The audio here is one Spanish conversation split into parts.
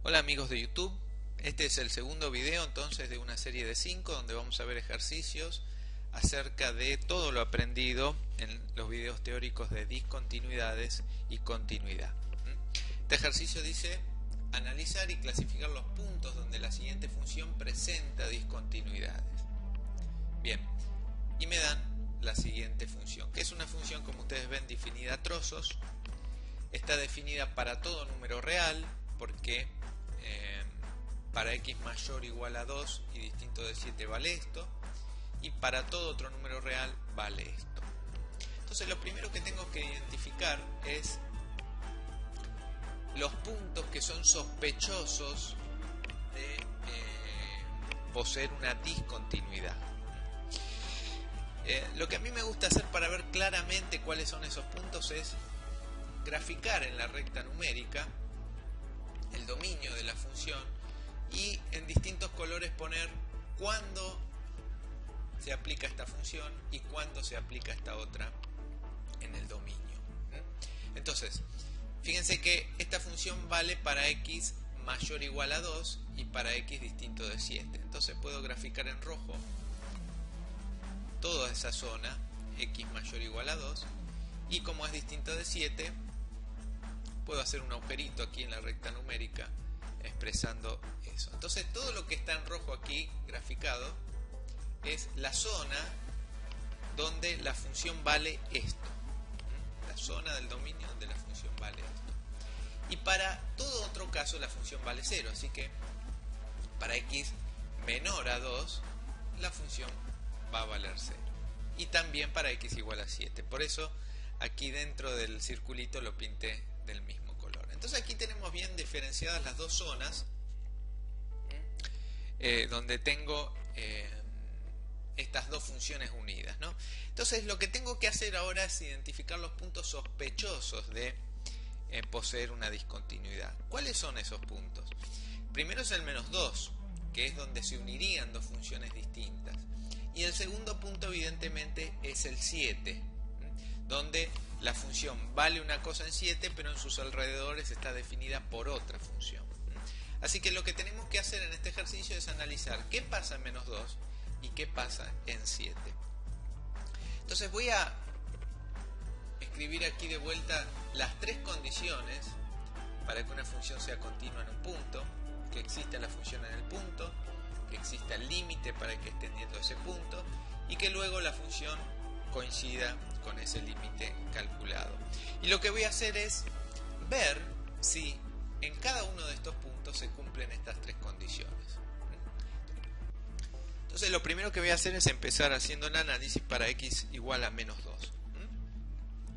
Hola amigos de YouTube, este es el segundo video entonces de una serie de 5 donde vamos a ver ejercicios acerca de todo lo aprendido en los videos teóricos de discontinuidades y continuidad. Este ejercicio dice analizar y clasificar los puntos donde la siguiente función presenta discontinuidades. Bien, y me dan la siguiente función, que es una función, como ustedes ven, definida a trozos. Está definida para todo número real, porque para x mayor o igual a 2 y distinto de 7 vale esto, y para todo otro número real vale esto. Entonces lo primero que tengo que identificar es los puntos que son sospechosos de poseer una discontinuidad. Lo que a mí me gusta hacer para ver claramente cuáles son esos puntos es graficar en la recta numérica el dominio de la función y en distintos colores poner cuándo se aplica esta función y cuándo se aplica esta otra en el dominio. Entonces, fíjense que esta función vale para x mayor o igual a 2 y para x distinto de 7. Entonces puedo graficar en rojo toda esa zona, x mayor o igual a 2, y como es distinto de 7, puedo hacer un agujerito aquí en la recta numérica expresando eso. Entonces todo lo que está en rojo aquí graficado es la zona donde la función vale esto, la zona del dominio donde la función vale esto. Y para todo otro caso la función vale 0, así que para x menor a 2 la función va a valer 0. Y también para x igual a 7. Por eso aquí dentro del circulito lo pinté del mismo color. Entonces aquí tenemos bien diferenciadas las dos zonas donde tengo estas dos funciones unidas, ¿no? Entonces lo que tengo que hacer ahora es identificar los puntos sospechosos de poseer una discontinuidad. ¿Cuáles son esos puntos? Primero es el menos 2, que es donde se unirían dos funciones distintas. Y el segundo punto evidentemente es el 7, donde la función vale una cosa en 7, pero en sus alrededores está definida por otra función. Así que lo que tenemos que hacer en este ejercicio es analizar qué pasa en menos 2 y qué pasa en 7. Entonces voy a escribir aquí de vuelta las tres condiciones para que una función sea continua en un punto: que exista la función en el punto, que exista el límite para que esté teniendo ese punto y que luego la función coincida con ese límite calculado. Y lo que voy a hacer es ver si en cada uno de estos puntos se cumplen estas tres condiciones. Entonces lo primero que voy a hacer es empezar haciendo el análisis para x igual a menos 2.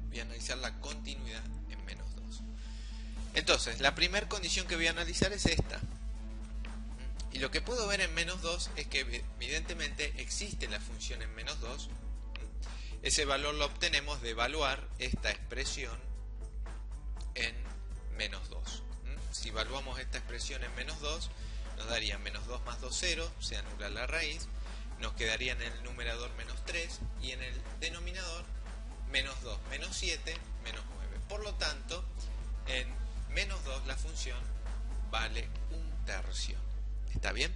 Voy a analizar la continuidad en menos 2. Entonces la primera condición que voy a analizar es esta. Y lo que puedo ver en menos 2 es que evidentemente existe la función en menos 2. Ese valor lo obtenemos de evaluar esta expresión en menos 2. Si evaluamos esta expresión en menos 2, nos daría menos 2 más 2, 0, se anula la raíz, nos quedaría en el numerador menos 3 y en el denominador menos 2, menos 7, menos 9. Por lo tanto, en menos 2 la función vale 1/3. ¿Está bien?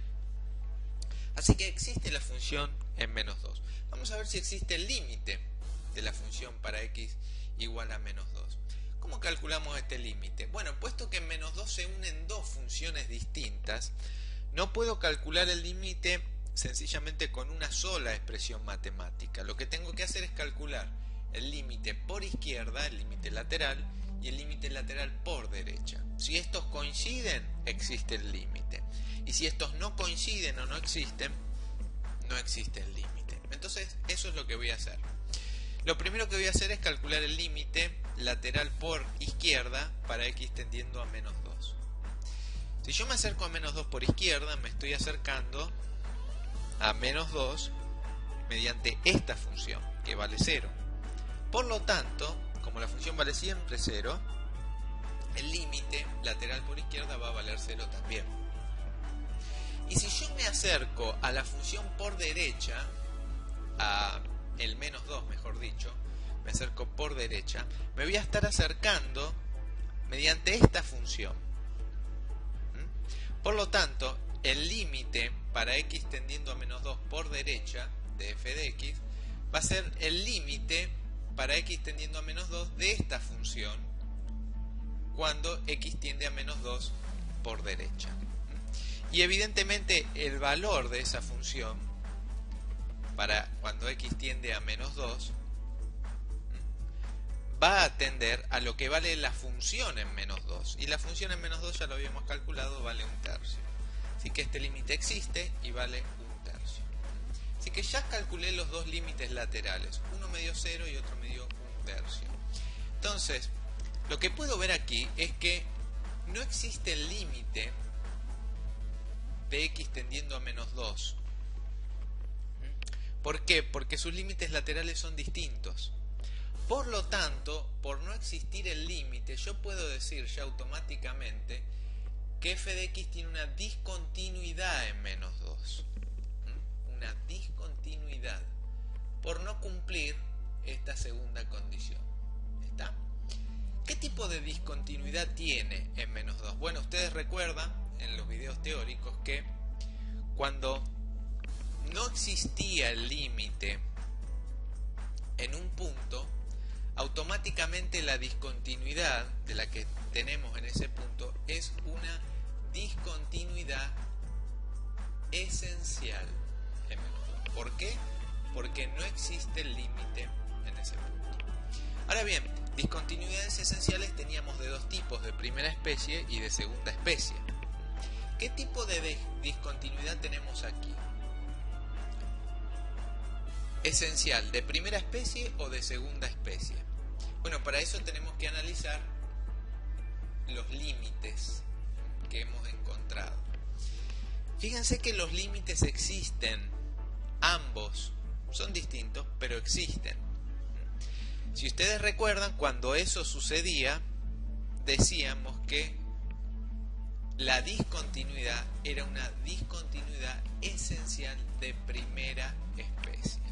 Así que existe la función en menos 2. Vamos a ver si existe el límite de la función para x igual a menos 2. ¿Cómo calculamos este límite? Bueno, puesto que en menos 2 se unen dos funciones distintas, no puedo calcular el límite sencillamente con una sola expresión matemática. Lo que tengo que hacer es calcular el límite por izquierda, el límite lateral, y el límite lateral por derecha. Si estos coinciden, existe el límite. Y si estos no coinciden o no existen, no existe el límite. Entonces, eso es lo que voy a hacer. Lo primero que voy a hacer es calcular el límite lateral por izquierda para x tendiendo a menos 2. Si yo me acerco a menos 2 por izquierda, me estoy acercando a menos 2 mediante esta función, que vale 0. Por lo tanto, como la función vale siempre 0, el límite lateral por izquierda va a valer 0 también. Y si yo me acerco a la función por derecha, a el menos 2 mejor dicho, me acerco por derecha, me voy a estar acercando mediante esta función. Por lo tanto, el límite para x tendiendo a menos 2 por derecha de f de x va a ser el límite para x tendiendo a menos 2 de esta función cuando x tiende a menos 2 por derecha. Y evidentemente el valor de esa función para cuando x tiende a menos 2 va a tender a lo que vale la función en menos 2. Y la función en menos 2 ya lo habíamos calculado, vale 1/3. Así que este límite existe y vale 1/3. Así que ya calculé los dos límites laterales. Uno me dio 0 y otro me dio 1/3. Entonces, lo que puedo ver aquí es que no existe el límite de x tendiendo a menos 2. ¿Por qué? Porque sus límites laterales son distintos. Por lo tanto, por no existir el límite, yo puedo decir ya automáticamente que f de x tiene una discontinuidad en menos 2. Una discontinuidad por no cumplir esta segunda condición. ¿Está? ¿Qué tipo de discontinuidad tiene en menos 2? Bueno, ustedes recuerdan en los videos teóricos que cuando no existía el límite en un punto, automáticamente la discontinuidad de la que tenemos en ese punto es una discontinuidad esencial en menos 2. ¿Por qué? Porque no existe el límite en ese punto. Ahora bien, discontinuidades esenciales teníamos de dos tipos, de primera especie y de segunda especie. ¿Qué tipo de discontinuidad tenemos aquí? ¿Esencial de primera especie o de segunda especie? Bueno, para eso tenemos que analizar los límites que hemos encontrado. Fíjense que los límites existen, ambos son distintos, pero existen. Si ustedes recuerdan, cuando eso sucedía, decíamos que la discontinuidad era una discontinuidad esencial de primera especie.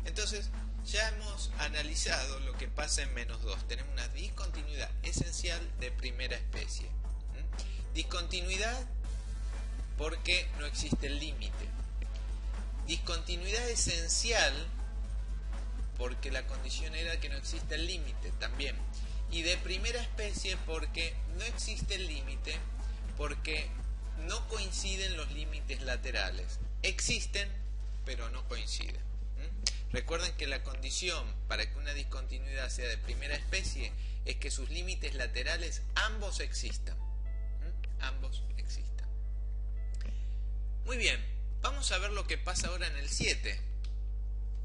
Entonces, ya hemos analizado lo que pasa en menos 2. Tenemos una discontinuidad esencial de primera especie. Discontinuidad porque no existe el límite. Discontinuidad esencial porque la condición era que no existe el límite también. Y de primera especie porque no existe el límite, porque no coinciden los límites laterales. Existen, pero no coinciden. Recuerden que la condición para que una discontinuidad sea de primera especie es que sus límites laterales ambos existan. Ambos existan. Muy bien, vamos a ver lo que pasa ahora en el 7.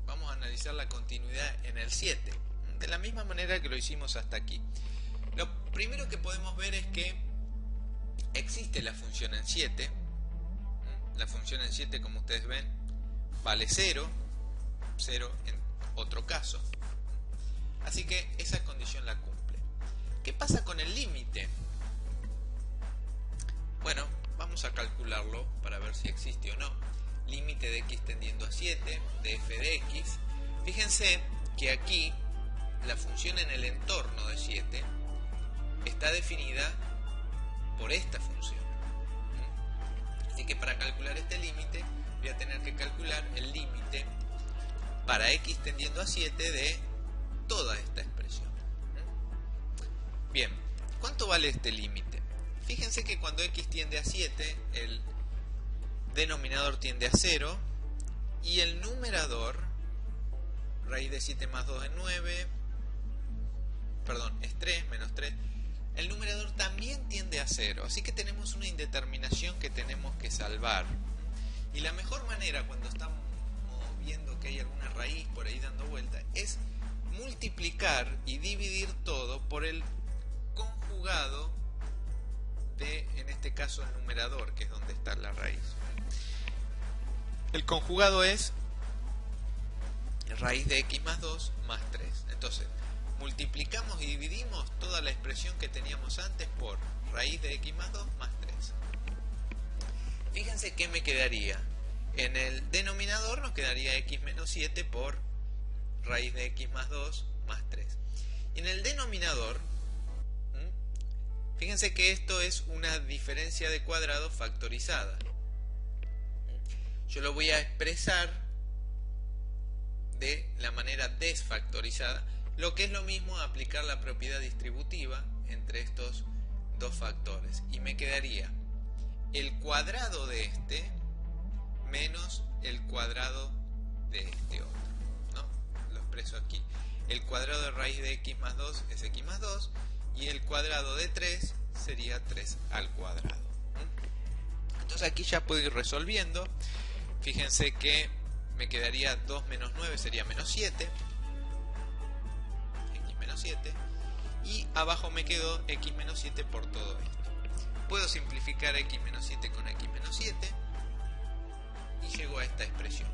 Vamos a analizar la continuidad en el 7, de la misma manera que lo hicimos hasta aquí. Lo primero que podemos ver es que existe la función en 7. La función en 7, como ustedes ven, vale 0 en otro caso. Así que esa condición la cumple. ¿Qué pasa con el límite? Bueno, vamos a calcularlo para ver si existe o no. Límite de x tendiendo a 7 de f de x. Fíjense que aquí la función en el entorno de 7 está definida por esta función. Así que para calcular este límite voy a tener que calcular el límite para x tendiendo a 7 de toda esta expresión. Bien, ¿cuánto vale este límite? Fíjense que cuando x tiende a 7, el denominador tiende a 0 y el numerador, raíz de 7 más 2 es 9, perdón, es 3, menos 3, el numerador también tiende a 0, así que tenemos una indeterminación que tenemos que salvar. Y la mejor manera cuando estamos viendo que hay alguna raíz por ahí dando vuelta es multiplicar y dividir todo por el conjugado de, en este caso, el numerador, que es donde está la raíz. El conjugado es raíz de x más 2 más 3. Entonces, multiplicamos y dividimos toda la expresión que teníamos antes por raíz de x más 2 más 3. Fíjense que me quedaría. En el denominador nos quedaría x menos 7 por raíz de x más 2 más 3. Y en el denominador Fíjense que esto es una diferencia de cuadrado factorizada. Yo lo voy a expresar de la manera desfactorizada, lo que es lo mismo aplicar la propiedad distributiva entre estos dos factores. Y me quedaría el cuadrado de este menos el cuadrado de este otro, ¿no? Lo expreso aquí. El cuadrado de raíz de x más 2 es x más 2 y el cuadrado de 3 sería 3 al cuadrado. Entonces aquí ya puedo ir resolviendo. Fíjense que me quedaría 2 menos 9 sería menos 7. X menos 7. Y abajo me quedó x menos 7 por todo esto. Puedo simplificar x menos 7 con x menos 7 y llego a esta expresión.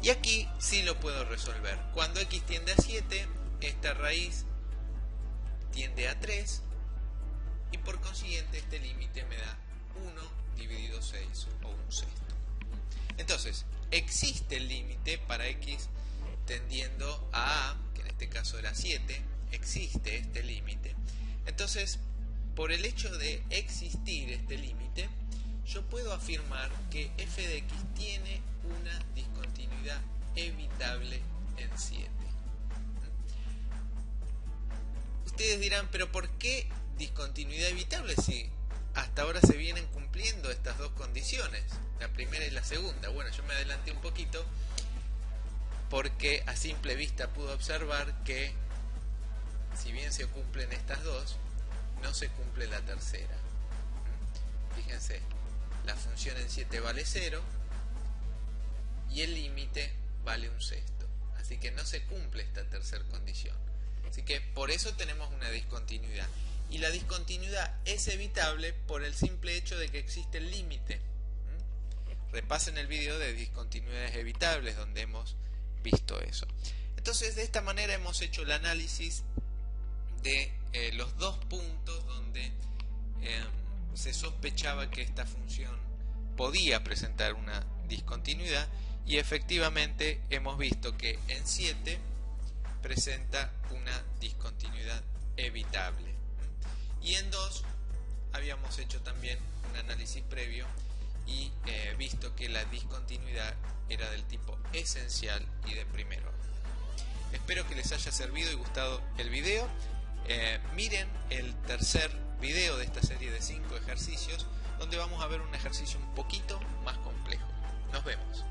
Y aquí sí lo puedo resolver. Cuando x tiende a 7, esta raíz tiende a 3 y por consiguiente este límite me da 1 dividido 6 o un sexto. Entonces, existe el límite para x tendiendo a que en este caso era 7, existe este límite. Entonces, por el hecho de existir este límite, yo puedo afirmar que f de x tiene una discontinuidad evitable en 7. Ustedes dirán, pero ¿por qué discontinuidad evitable si hasta ahora se vienen cumpliendo estas dos condiciones, la primera y la segunda? Bueno, yo me adelanté un poquito porque a simple vista pude observar que si bien se cumplen estas dos, no se cumple la tercera. Fíjense, la función en 7 vale 0 y el límite vale un sexto, así que no se cumple esta tercera condición. Así que por eso tenemos una discontinuidad. Y la discontinuidad es evitable por el simple hecho de que existe el límite. Repasen el video de discontinuidades evitables donde hemos visto eso. Entonces, de esta manera hemos hecho el análisis de los dos puntos donde se sospechaba que esta función podía presentar una discontinuidad, y efectivamente hemos visto que en 7 presenta una discontinuidad evitable. Y en 2 habíamos hecho también un análisis previo y visto que la discontinuidad era del tipo esencial y de primer orden. Espero que les haya servido y gustado el video. Miren el tercer video de esta serie de 5 ejercicios, donde vamos a ver un ejercicio un poquito más complejo. Nos vemos.